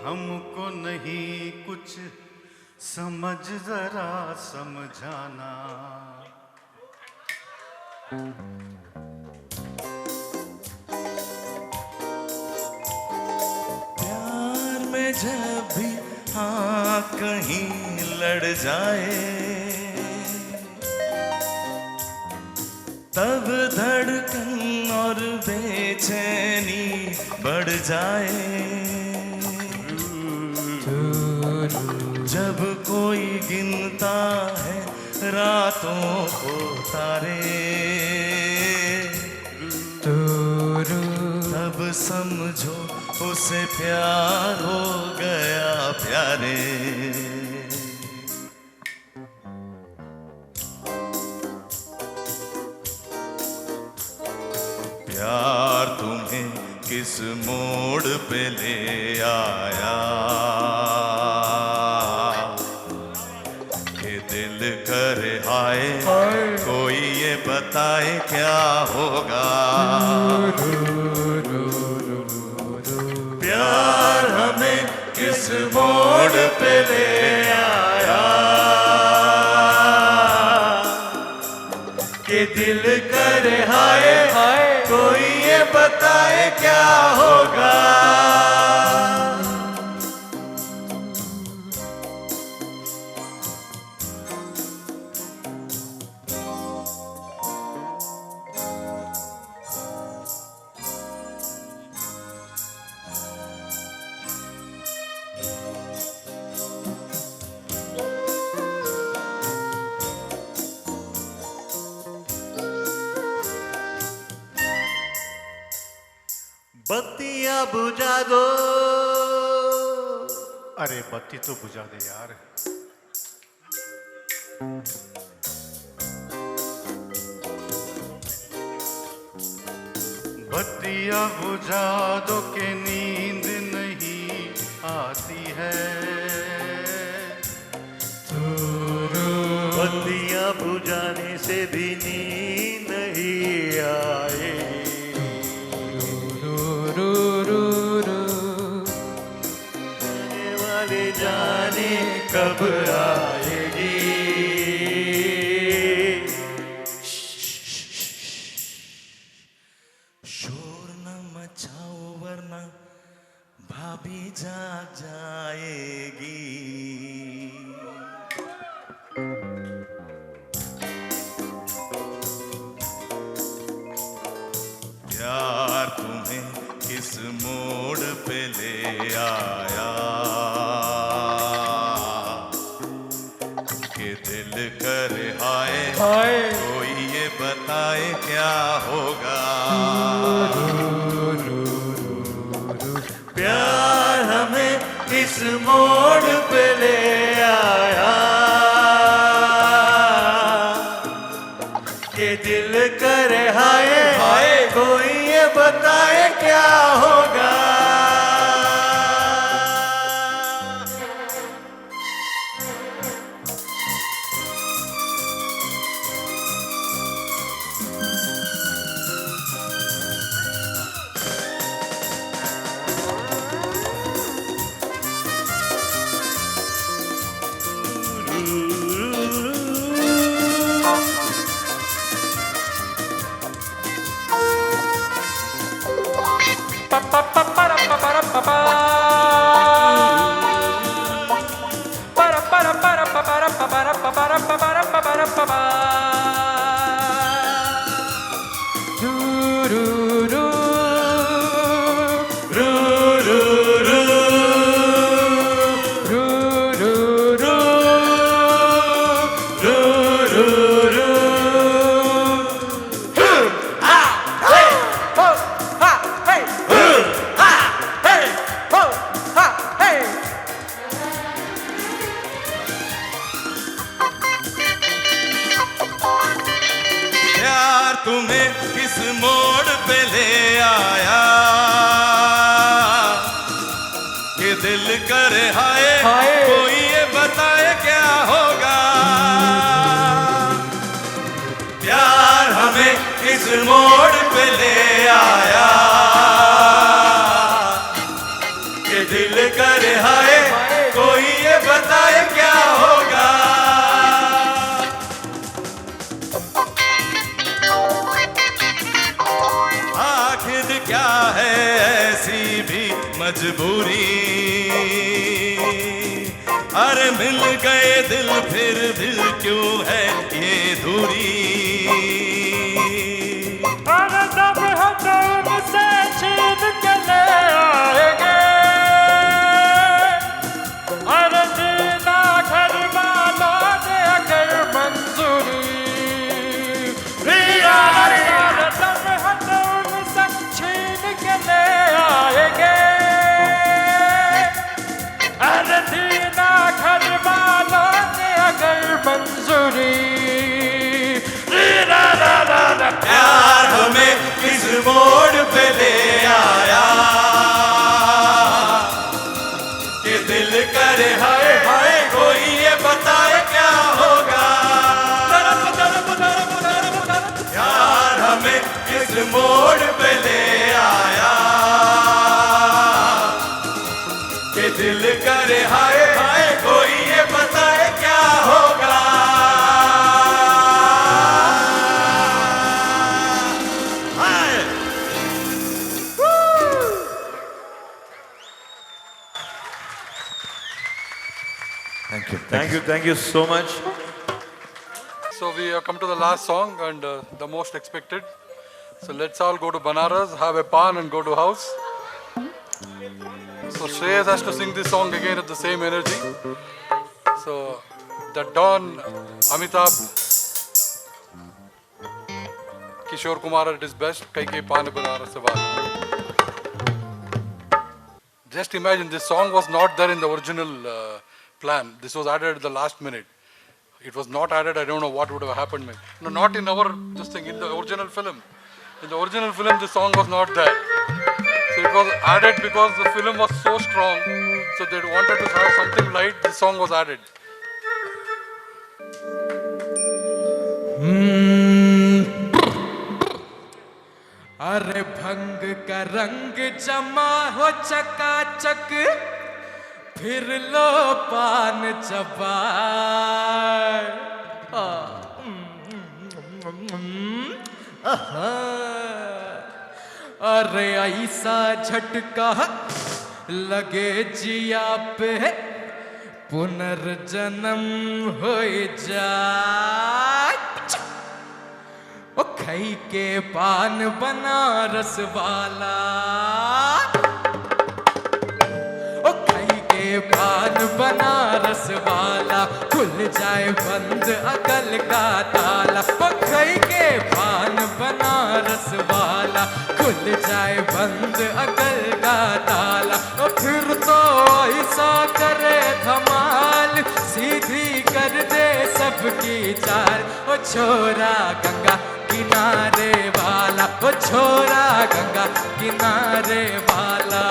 हमको नहीं कुछ समझ जरा समझाना
प्यार में जब भी हाँ कहीं लड़ जाए तब धड़कन और बेचैनी बढ़ जाए जब कोई गिनता है रातों को तारे तब समझो उसे प्यार हो गया प्यारे प्यार तुम्हें किस मोड़ पे ले आया कि दिल करे हाय कोई ये बताए क्या होगा प्यार हमें किस मोड़ पे ले आया कि दिल करे हाय कोई ये बताए क्या होगा
बत्तियां बुझा दो अरे बत्ती तो बुझा दे यार बत्तियां बुझा दो के नींद नहीं आती है बत्तियां बुझाने से भी नींद नहीं आए जाने कब आएगी शोर न मचाओ वरना भाभी जाग जाएगी प्यार तुम्हें किस मोड़ पे ले आया कि दिल करे हाय कोई ये बताए क्या होगा प्यार हमें किस मोड़ पे ले आया कि दिल करे हाय कोई ये बताए क्या होगा
आया कि दिल करे हाय कोई ये बताए क्या होगा। आखिर क्या है ऐसी भी मजबूरी, अरे मिल गए दिल फिर दिल क्यों है ये दूरी।
अरे जब हम उनसे छीन के ले आएंगे, अरे जीना घर वालों ने अगर मंजूरी। अरे जब हम उनसे छीन के ले आएंगे, अरे जीना घर वालों ने अगर मंजूरी।
प्यार हमें किस मोड़ पे ले आया कि दिल करे हाय हाय कोई ये बताए क्या होगा। प्यार हमें किस मोड़ पे ले आया कि दिल करे हाय हाय कोई ये बताए क्या होगा। Thank you so much.
So we have come to the last song and the most expected. So let's all go to Banaras, have a pan and go to house. So Shreyas has to sing this song again at the same energy. So the Don, Amitabh, Kishore Kumar at his best, Kai Kai Pan Banaras se baat. Just imagine, this song was not there in the original plan. This was added at the last minute. It was not added, I don't know what would have happened. No, not in our, this thing, in the original film. In the original film, this song was not there. So it was added because the film was so strong. So they wanted to have something light, this song was added.
अरे भंग का रंग जमा हो चकाचक, फिर लो पान चबा। अरे ऐसा झटका लगे जिया पे, पुनर्जन्म हो जाए। ओ खई के पान बनारस वाला, ओ खई के पान बनारस वाला, खुल जाए बंद अकल का ताला। ओ खई के पान बनारस वाला, खुल जाए बंद अकल का ताला। ओ फिर तो ऐसा करे धमाल, सीधी कर दे सबकी चाल। ओ छोरा गंगा किनारे वाला, ओ छोरा गंगा किनारे वाला,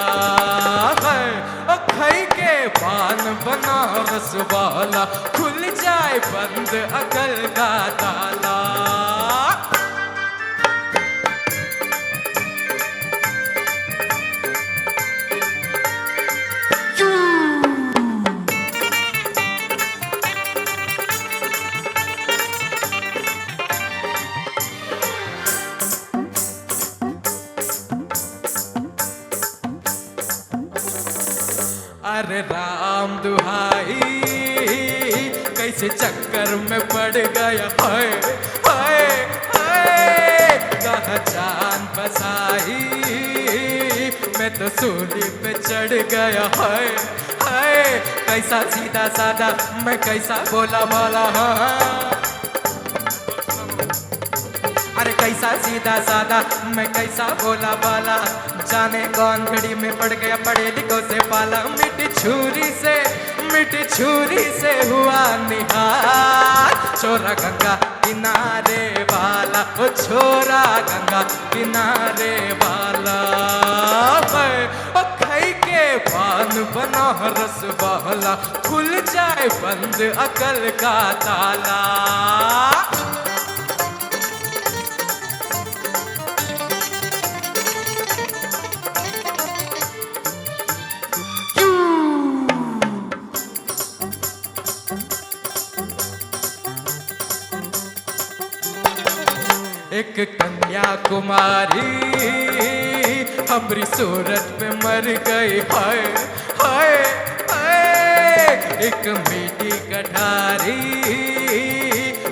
ओ खई के पान बनारस वाला, खुल जाए बंद अकल का ताला। अरे राम दुहाई, कैसे चक्कर में पड़ गया, हाय हाय हाय। कहाँ जान बसाई, मैं तो सूली पे चढ़ गया, हाय हाय। कैसा सीधा साधा, मैं कैसा बोला भाला, हाँ। अरे कैसा सीधा साधा, मैं कैसा बोला बाला। जाने कौन घड़ी में पड़ गया पढ़े लिखों से पाला। मिट्टी छुरी से हुआ निहार। छोरा गंगा किनारे वाला, ओ छोरा गंगा किनारे वाला, ओ खई के पान बनारस वाला, खुल जाए बंद अकल का ताला। कन्याकुमारी हमारी सूरत पे मर गई, हाय हाय हाय। एक मीठी कटारी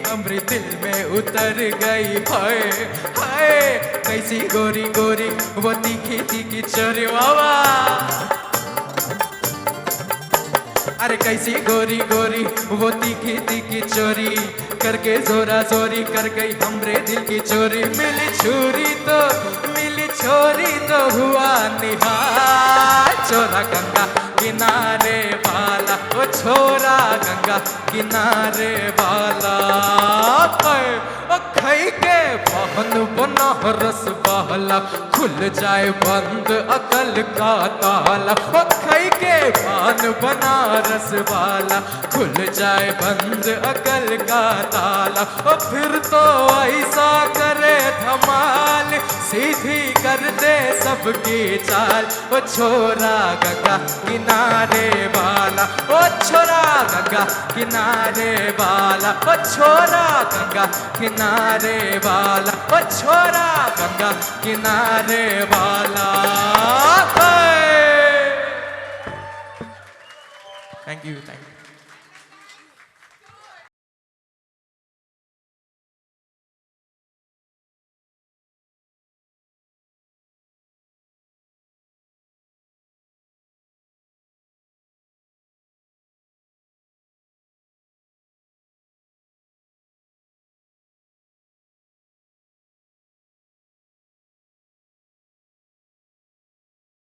हमारे दिल में उतर गई, हाय हाय। कैसी गोरी गोरी वो तीखी तीखी चोरी, वावा। अरे कैसी गोरी गोरी वो तीखी तीखी चोरी करके जोरा जोरी कर गई हमरे दिल की चोरी। मिली छोरी तो हुआ निहाल, छोरा गंगा किनारे वाला, वो छोरा गंगा किनारे वाला। ओ खई के बहन बना रस बहला, खुल जाए बंद अकल का ताला। ओ खई के बहन बना रस वाला, खुल जाए बंद अकल का ताला। ओ फिर तो ऐसा करे धमाल, सीधी कर दे सबकी चाल। ओ छोरा गंगा किनारे वाला, ओ छोरा गंगा किनारे वाला, ओ छोरा गंगा किनारे वाला, ओ छोरा गंगा किनारे वाला। Thank you.